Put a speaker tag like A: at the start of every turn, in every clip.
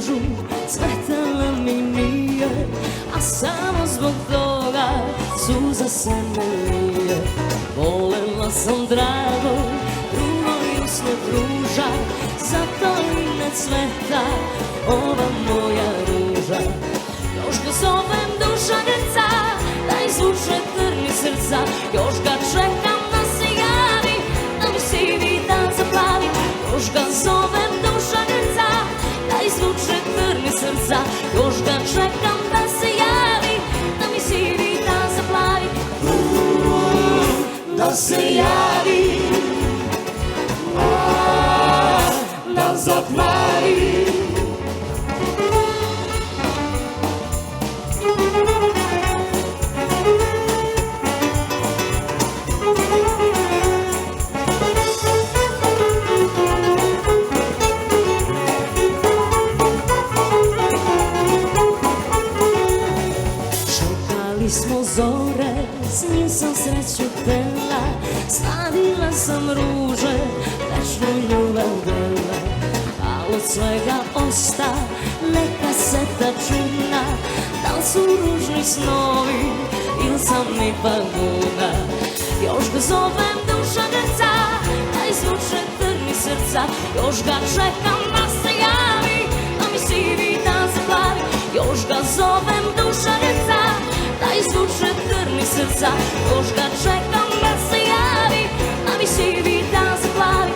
A: ružu cvetala mi nije, a samo zbog toga suza se ne lije. Volela sam drago, drugo jusno druža, zato i ne cveta ova moja ruža. Još ga zovem duša grca, da izvuče trni srca, još ga čekam da se javi, da mi sivi dan zaplavi. Još ga zovem duša grca, da izvuče trni srca, još ga čekam da se javi, da mi sivi dan zaplavi. Da se javi, da zaplavi. Čekali smo zore, s njim sam sreću htela, slavila sam ruže, večnu ljubav dela. Al od svega osta neka seta čudna, da li su ružni snovi ili sam ipak budna. Još ga zovem duša grca, da izvuče trni srca, još ga čekam da se javi, da mi sivi dan zaplavi. Još ga zovem duša grca, da izvuče trni srca, još ga čekam da se javi, da mi sivi dan zaplavi.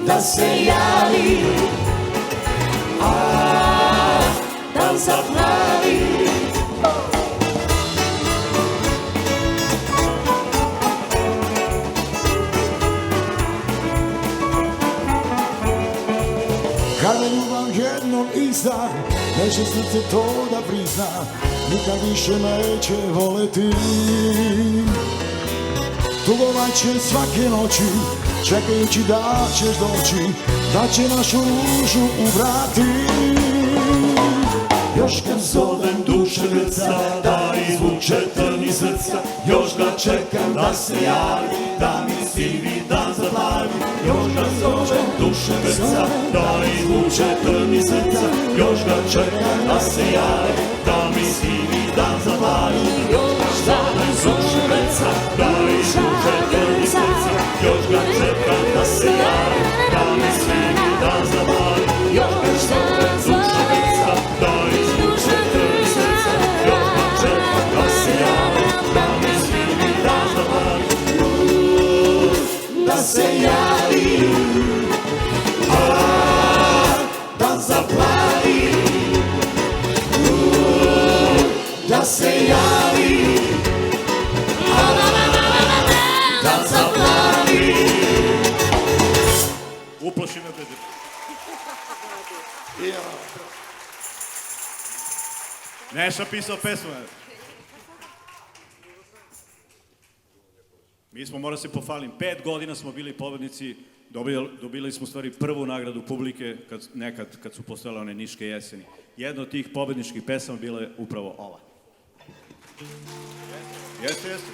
A: Da se javi, dan zaplavi.
B: Kada ljubav jednom izda, neće srce to da prizna, nikad više neće voleti. Tugovat će svake noći, čekajući da ćeš doći, da će našu ružu uvrati.
C: Još ga zovem duša grca, da izvuče trni srca, još ga čekam da se javi, da mi sivi dan zaplavi. Još ga zovem duša grca, da izvuče trni srca, još ga čekam da se javi, da mi sivi dan zaplavi. Još ga zovem duša grca, da izvuče trni srca, još ga čekam da se javi, da mi sivi dan zaplavi. Još ga zovem duša grca, da izvuče trni srca, još ga čekam da se javi, da mi sivi dan zaplavi.
B: Da se javi, dan zaplavi. Da se javi, dan zaplavi.
C: Uplaši me, bede. Neša pisao pesmu. Mi smo, mora se pohvalim, 5 godina smo bili pobednici, dobili smo u stvari prvu nagradu publike nekad kad su postojale one Niške jeseni. Jedna od tih pobedničkih pesama bila je upravo ova. Jeste, jeste.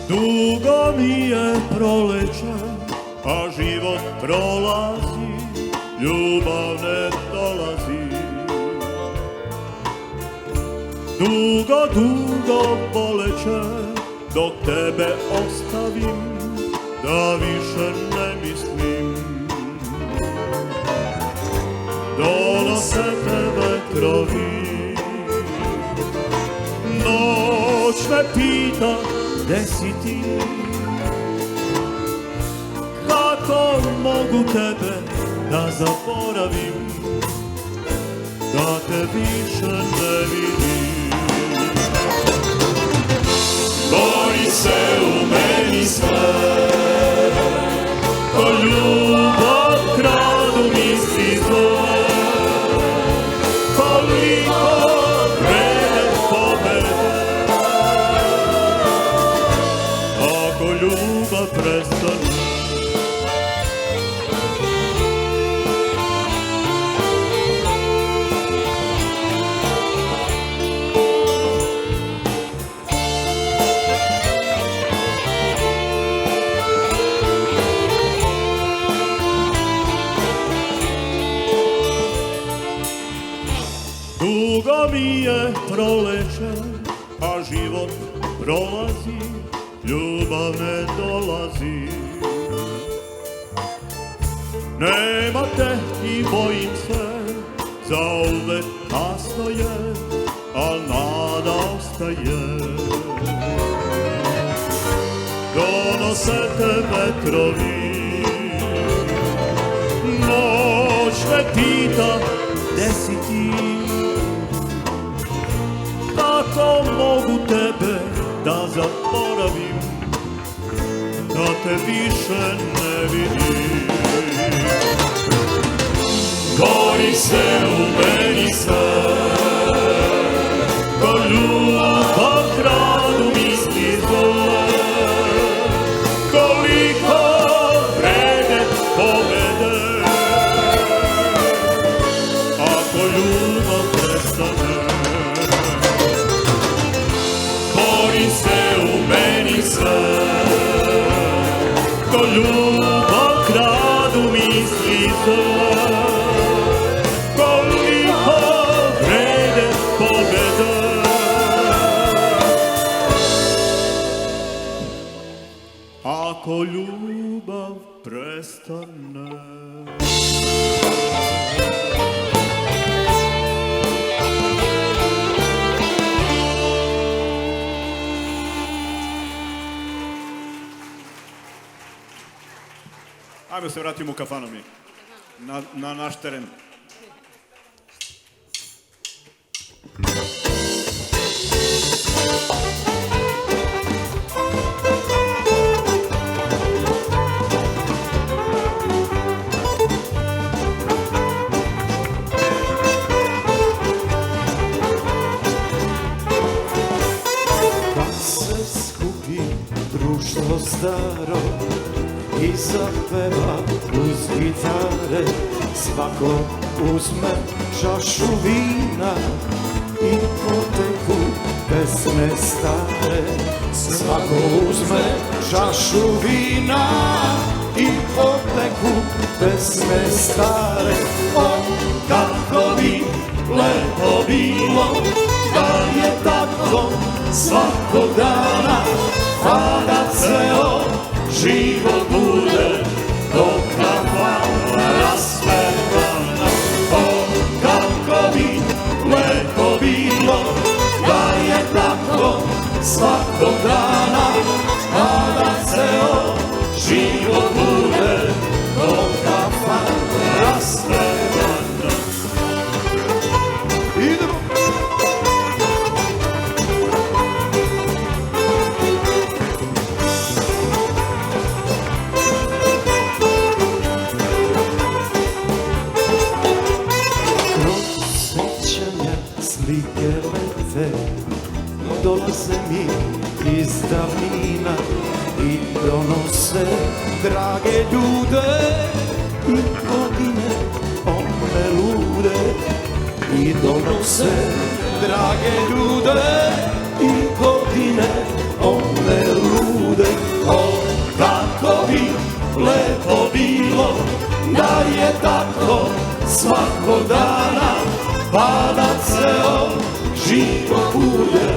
C: Dugo mi je proleće, a život prolazi, ljubav ne dolazi. Dugo, dugo boleće, dok tebe ostavim, da više ne mislim. Donose te vetrovi, noć me pita, gde si ti? Kako mogu tebe da zaboravim, da te više ne vidim? Bori se u meni sve, ko ljubav kradu misli zle, koliko vrede pobede ljubav prestane. Dugo mi je proleće, a život prolazi, ljubav ne dolazi. Nema te i bojim se, zauvek kasno je, al nada ostaje. Donose te vetrovi, noć me pita gde si ti. Kako mogu tebe da zaboravim, da te više ne vidim. Gori se u meni sve, ko ljubav kradu misli zle. Koliko vrede pobede, ako ljubav prestane. Gori se u meni sve, ko ljubav kradu misli zle. Koliko vrede pobede, ako ljubav prestane.
D: Ajmo se vratimo u kafanu mi, na naš teren.
E: Kad se skupi društvo staro i zapeva uz gitare, svako uzme čašu vina i poteku pesme stare. Svako uzme čašu vina i poteku pesme stare. O, kako bi lepo bilo da je tako svakog dana, pa da ceo život bude do kafana raspevana. O, kako bi lepo bilo da je tako svakog dana, pa da ceo život bude do kafana raspevana. Idemo! Slike lete, dolaze mi iz davnina i donose drage ljude i godine one lude. I donose drage ljude i godine one lude. O, kako bi lepo bilo da je tako svakog dana, pa da ceo život bude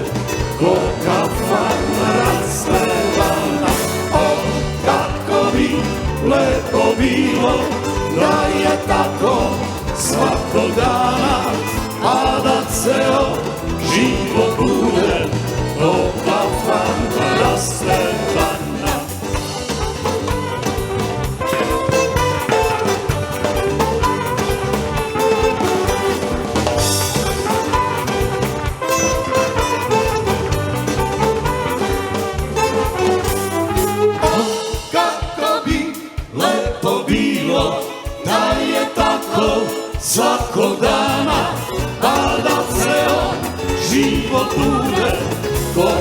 E: ko kafana raspevana. O, kako bi lepo bilo da je tako svakog dana, pa da ceo život bude ko kafana raspevana. Svakog dana, pa da ceo život bude ko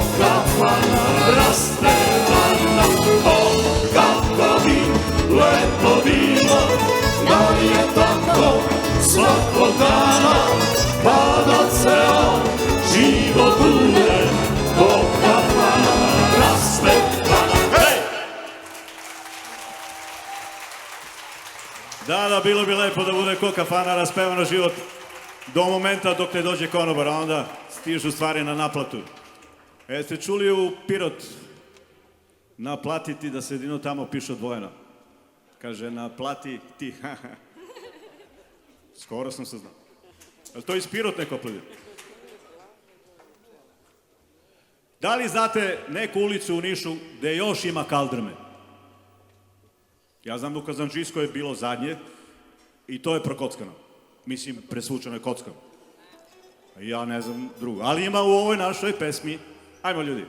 D: lepo da bude ko kafana raspevano život do momenta dok ne dođe konobar, a onda stižu stvari na naplatu. Ste čuli u Pirot naplatiti da sredinu tamo piše odvojeno? Kaže, naplati ti. Skoro sam se znao. Ali to iz Pirot neko pledi. Da li znate neku ulicu u Nišu gde još ima kaldrme? Ja znam da u Kazandžijskoj je bilo zadnje i to je prokockano. Mislim, presvučeno je kockom. Ja ne znam drugo. Ali ima u ovoj našoj pesmi. Ajmo ljudi.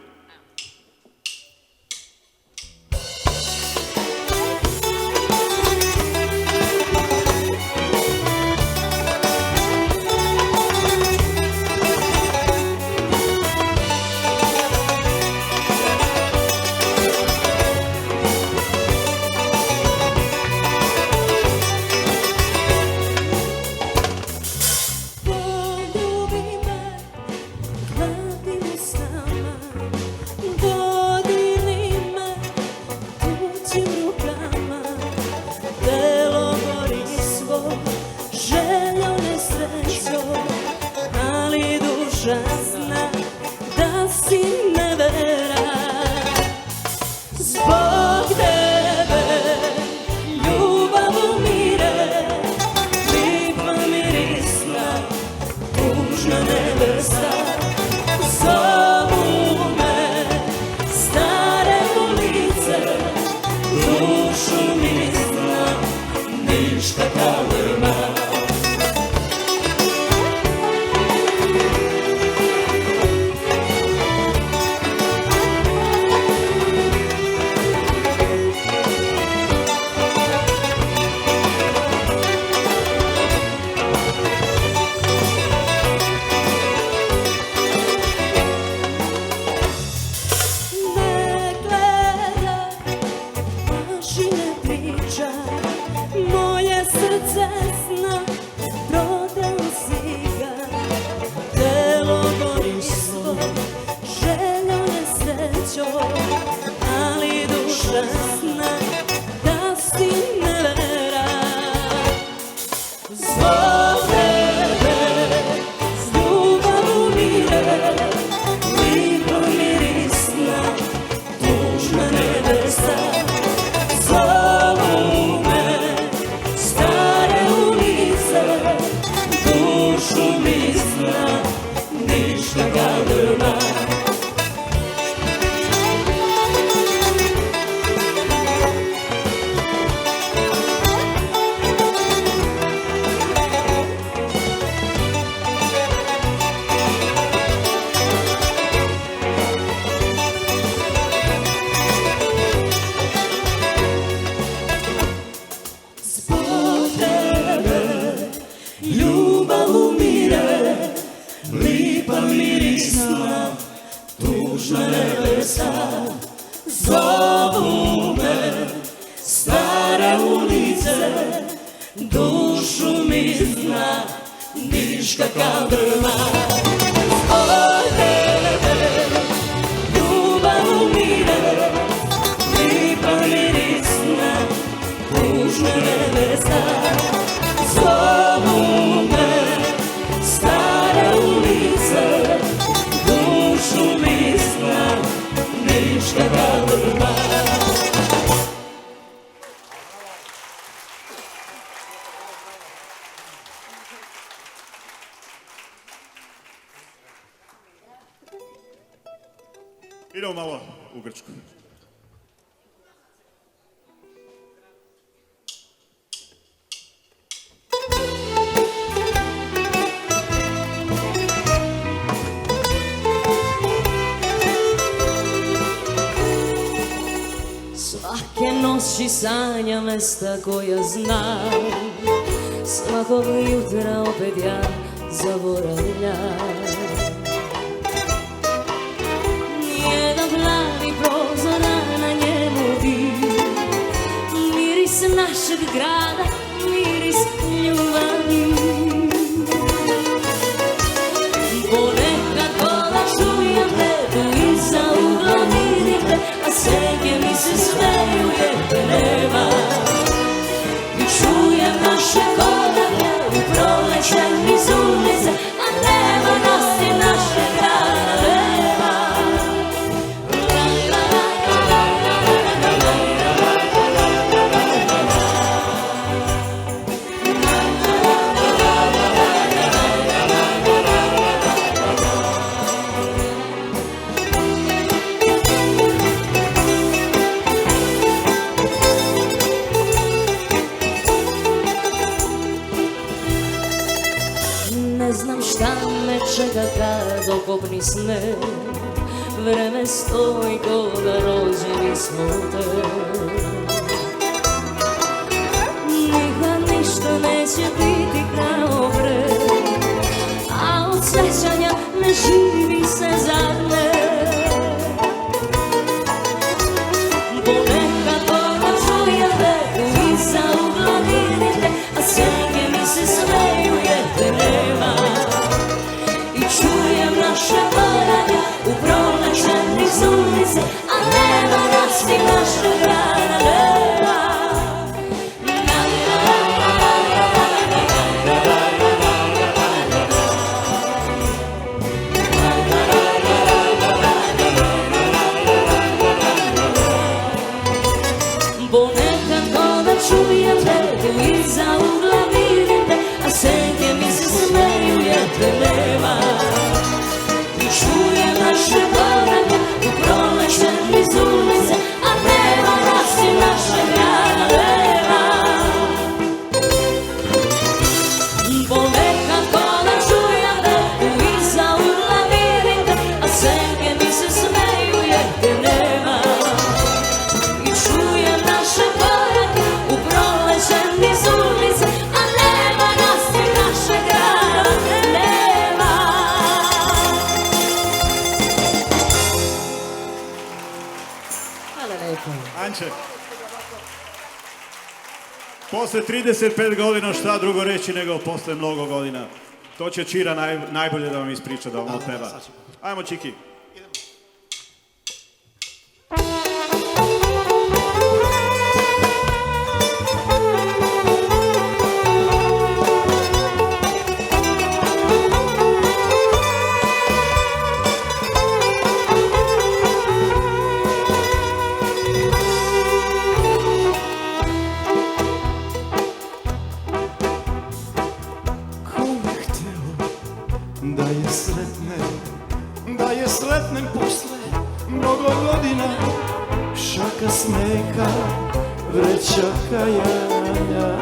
D: Idemo malo u Grčku.
A: Svake noći sanjam mesta koja znam, svakog jutra opet ja zaboravljam. Nijedan plani prozora, na njemu dim, miris našeg grada, miris ljubavi. Ponekad koda čujem te, tu iza ugla vidim te, a senke mi se smeju jer te nema. I čujem naše sne. Vreme stoji ko da rođeni smo te. Nikad ništa neće biti kao pre, a od sećanja ne živi se zadne. Ponekad dobro čujem te, iza ugla vidim te, a senke mi se smeju jer te nema. I čujem naše paranje u proleće niz ulice, a nema nas i naša grana nema. Ponekad kada čujem te, iza ugla vidim te, a senke mi se smeju jer te nema. I čujem naše paranje u proleće niz ulice, a nema nas i naša grana nema. Ponekad kada čujem te, iza ugla vidim te, a senke mi se smeju jer te nema. I čujem naše paranje u proleće niz ulice, a nema nas i naša grana nema. Hvala lepo.
D: Anče, posle 35 godina šta drugo reći nego posle mnogo godina. To će Čira najbolje da vam ispriča, da vam otpeva. Ajmo, Čiki.
E: Da je sretnem posle mnogo godina, šaka smeha, vreća kajanja.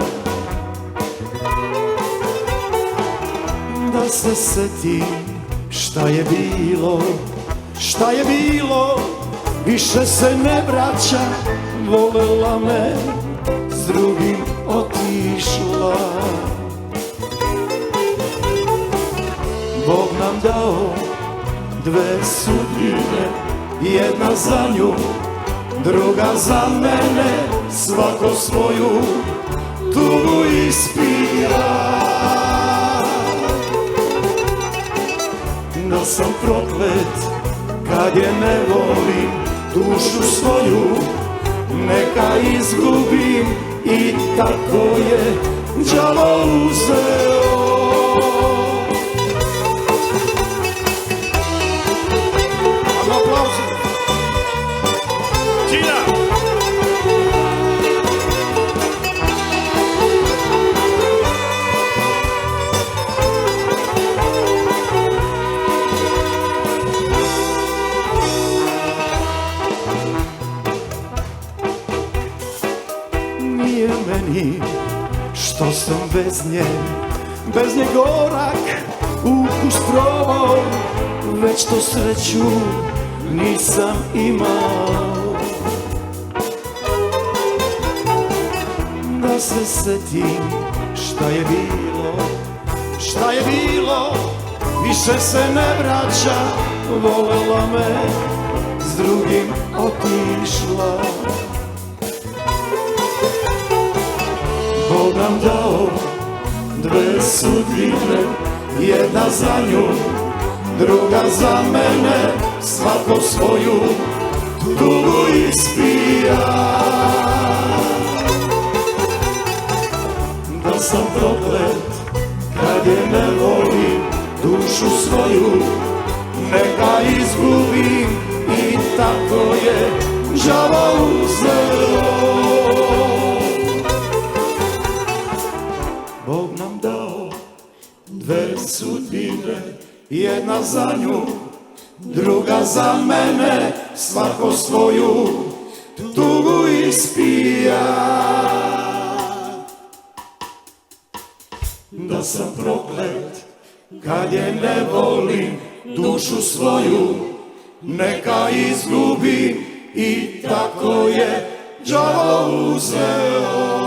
E: Da se setim šta je bilo, više se ne vraća, volela me, s drugim otišla. Bog nam dao dve sudbine, jedna za nju, druga za mene, svako svoju tugu ispija. Da sam proklet kad je ne volim, dušu svoju neka izgubim, i tako je đavo uzeo. Nije meni što sam bez nje gorak ukus probao, već to sreću nisam imao. Da se setim šta je bilo, više se ne vraća, volela me, s drugim otišla. Bog nam dao dve sudbine, jedna za nju, druga za mene, svako svoju tugu ispija. Da sam proklet kad je ne volim, dušu svoju neka izgubim, i tako je đavo uzeo. Bog nam dao dve sudbine, jedna za nju, druga za mene, svako svoju tugu ispija. Da sam proklet kad je ne volim, dušu svoju neka izgubi i tako je đavo uzeo.